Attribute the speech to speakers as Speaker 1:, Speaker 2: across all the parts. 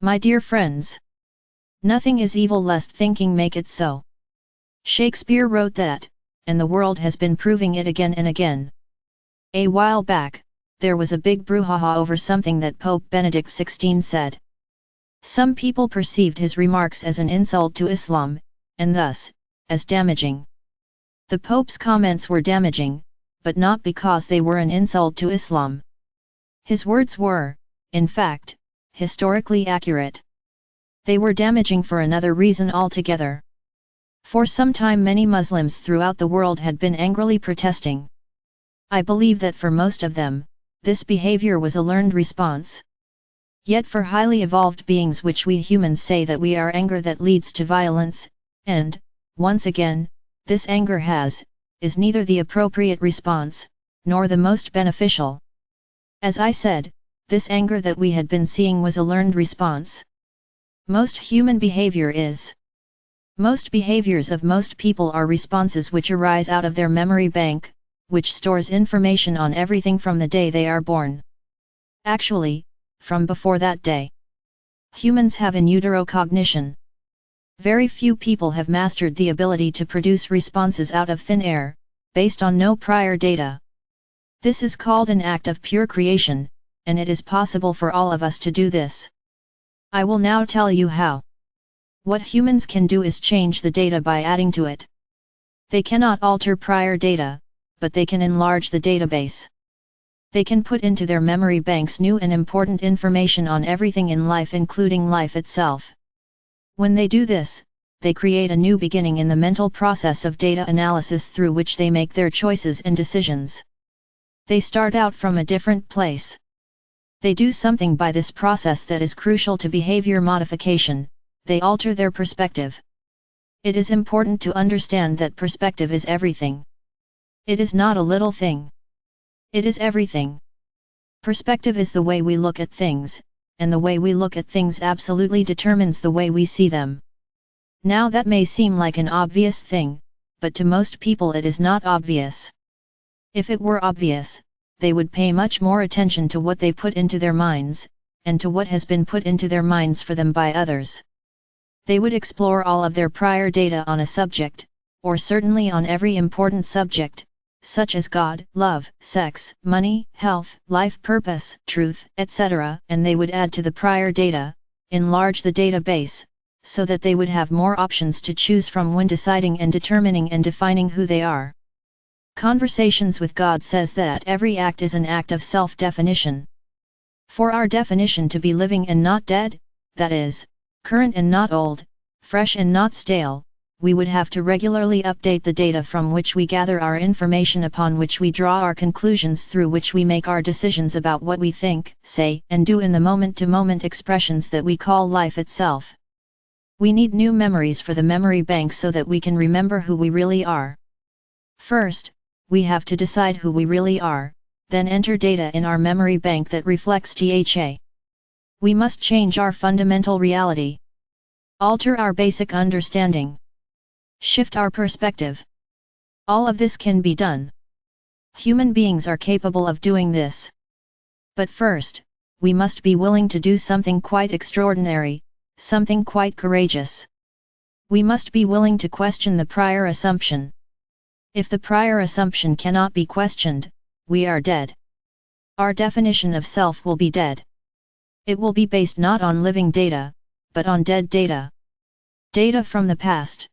Speaker 1: My dear friends, nothing is evil lest thinking make it so. Shakespeare wrote that, and the world has been proving it again and again. A while back, there was a big brouhaha over something that Pope Benedict XVI said. Some people perceived his remarks as an insult to Islam, and thus, as damaging. The Pope's comments were damaging, but not because they were an insult to Islam. His words were, in fact, historically accurate. They were damaging for another reason altogether. For some time many Muslims throughout the world had been angrily protesting. I believe that for most of them, this behavior was a learned response. Yet for highly evolved beings which we humans say that we are anger that leads to violence, and, once again, this anger is neither the appropriate response, nor the most beneficial. As I said, this anger that we had been seeing was a learned response. Most human behavior is. Most behaviors of most people are responses which arise out of their memory bank, which stores information on everything from the day they are born. Actually, from before that day. Humans have in utero cognition. Very few people have mastered the ability to produce responses out of thin air, based on no prior data. This is called an act of pure creation, and it is possible for all of us to do this. I will now tell you how. What humans can do is change the data by adding to it. They cannot alter prior data, but they can enlarge the database. They can put into their memory banks new and important information on everything in life, including life itself. When they do this, they create a new beginning in the mental process of data analysis through which they make their choices and decisions. They start out from a different place. They do something by this process that is crucial to behavior modification. They alter their perspective. It is important to understand that perspective is everything. It is not a little thing. It is everything. Perspective is the way we look at things, and the way we look at things absolutely determines the way we see them. Now that may seem like an obvious thing, but to most people it is not obvious. If it were obvious, they would pay much more attention to what they put into their minds, and to what has been put into their minds for them by others. They would explore all of their prior data on a subject, or certainly on every important subject, such as God, love, sex, money, health, life purpose, truth, etc., and they would add to the prior data, enlarge the database, so that they would have more options to choose from when deciding and determining and defining who they are. Conversations with God says that every act is an act of self-definition. For our definition to be living and not dead, that is, current and not old, fresh and not stale, we would have to regularly update the data from which we gather our information, upon which we draw our conclusions, through which we make our decisions about what we think, say, and do in the moment-to-moment expressions that we call life itself. We need new memories for the memory bank so that we can remember who we really are. First, we have to decide who we really are, then enter data in our memory bank that reflects THA. We must change our fundamental reality. Alter our basic understanding. Shift our perspective. All of this can be done. Human beings are capable of doing this. But first, we must be willing to do something quite extraordinary, something quite courageous. We must be willing to question the prior assumption. If the prior assumption cannot be questioned, we are dead. Our definition of self will be dead. It will be based not on living data, but on dead data. Data from the past.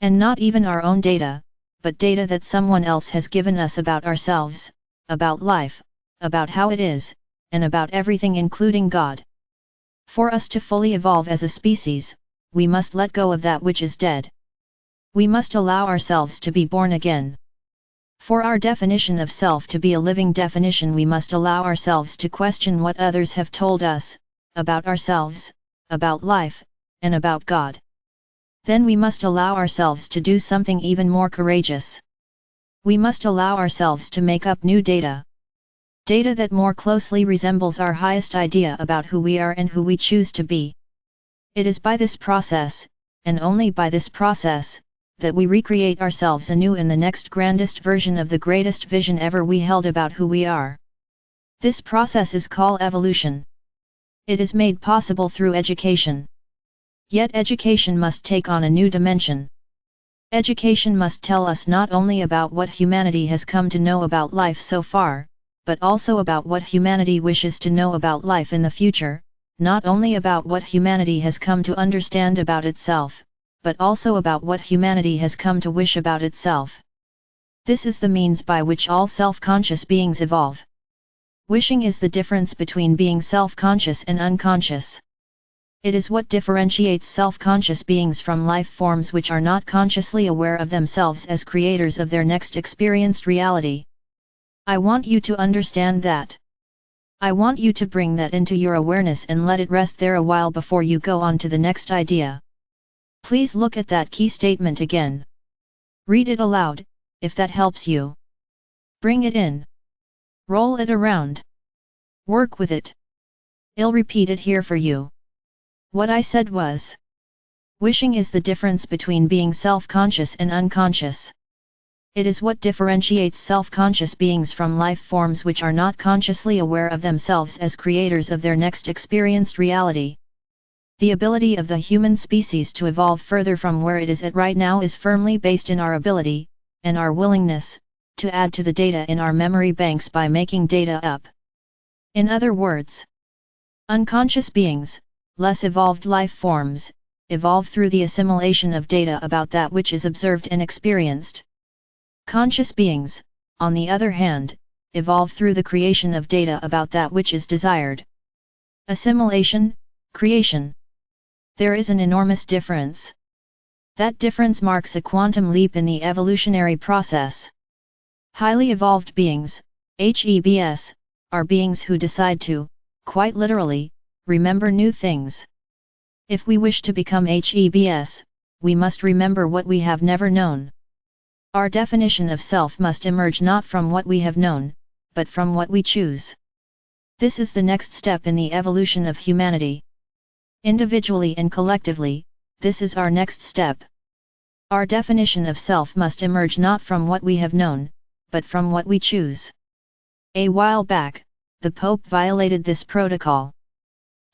Speaker 1: And not even our own data, but data that someone else has given us about ourselves, about life, about how it is, and about everything including God. For us to fully evolve as a species, we must let go of that which is dead. We must allow ourselves to be born again. For our definition of self to be a living definition, we must allow ourselves to question what others have told us, about ourselves, about life, and about God. Then we must allow ourselves to do something even more courageous. We must allow ourselves to make up new data. Data that more closely resembles our highest idea about who we are and who we choose to be. It is by this process, and only by this process, that we recreate ourselves anew in the next grandest version of the greatest vision ever we held about who we are. This process is called evolution. It is made possible through education. Yet education must take on a new dimension. Education must tell us not only about what humanity has come to know about life so far, but also about what humanity wishes to know about life in the future, not only about what humanity has come to understand about itself, but also about what humanity has come to wish about itself. This is the means by which all self-conscious beings evolve. Wishing is the difference between being self-conscious and unconscious. It is what differentiates self-conscious beings from life forms which are not consciously aware of themselves as creators of their next experienced reality. I want you to understand that. I want you to bring that into your awareness and let it rest there a while before you go on to the next idea. Please look at that key statement again. Read it aloud, if that helps you. Bring it in. Roll it around. Work with it. I'll repeat it here for you. What I said was, wishing is the difference between being self-conscious and unconscious. It is what differentiates self-conscious beings from life forms which are not consciously aware of themselves as creators of their next experienced reality. The ability of the human species to evolve further from where it is at right now is firmly based in our ability, and our willingness, to add to the data in our memory banks by making data up. In other words, unconscious beings, less evolved life forms, evolve through the assimilation of data about that which is observed and experienced. Conscious beings, on the other hand, evolve through the creation of data about that which is desired. Assimilation, creation. There is an enormous difference. That difference marks a quantum leap in the evolutionary process. Highly evolved beings, HEBs, are beings who decide to, quite literally, remember new things. If we wish to become HEBs, we must remember what we have never known. Our definition of self must emerge not from what we have known, but from what we choose. This is the next step in the evolution of humanity. Individually and collectively, this is our next step. Our definition of self must emerge not from what we have known, but from what we choose. A while back, the Pope violated this protocol.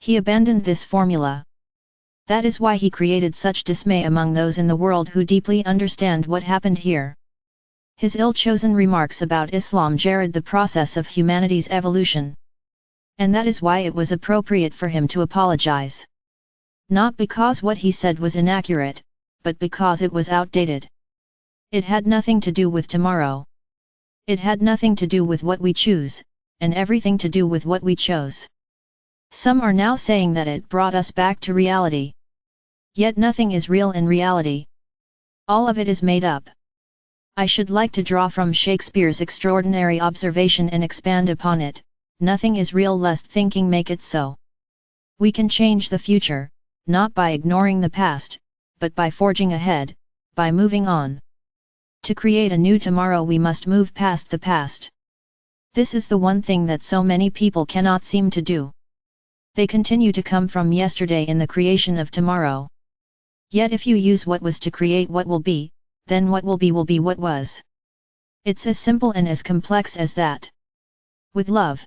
Speaker 1: He abandoned this formula. That is why he created such dismay among those in the world who deeply understand what happened here. His ill-chosen remarks about Islam jarred the process of humanity's evolution. And that is why it was appropriate for him to apologize. Not because what he said was inaccurate, but because it was outdated. It had nothing to do with tomorrow. It had nothing to do with what we choose, and everything to do with what we chose. Some are now saying that it brought us back to reality. Yet nothing is real in reality. All of it is made up. I should like to draw from Shakespeare's extraordinary observation and expand upon it. Nothing is real lest thinking make it so. We can change the future, not by ignoring the past, but by forging ahead, by moving on. To create a new tomorrow we must move past the past. This is the one thing that so many people cannot seem to do. They continue to come from yesterday in the creation of tomorrow. Yet if you use what was to create what will be, then what will be what was. It's as simple and as complex as that. With love.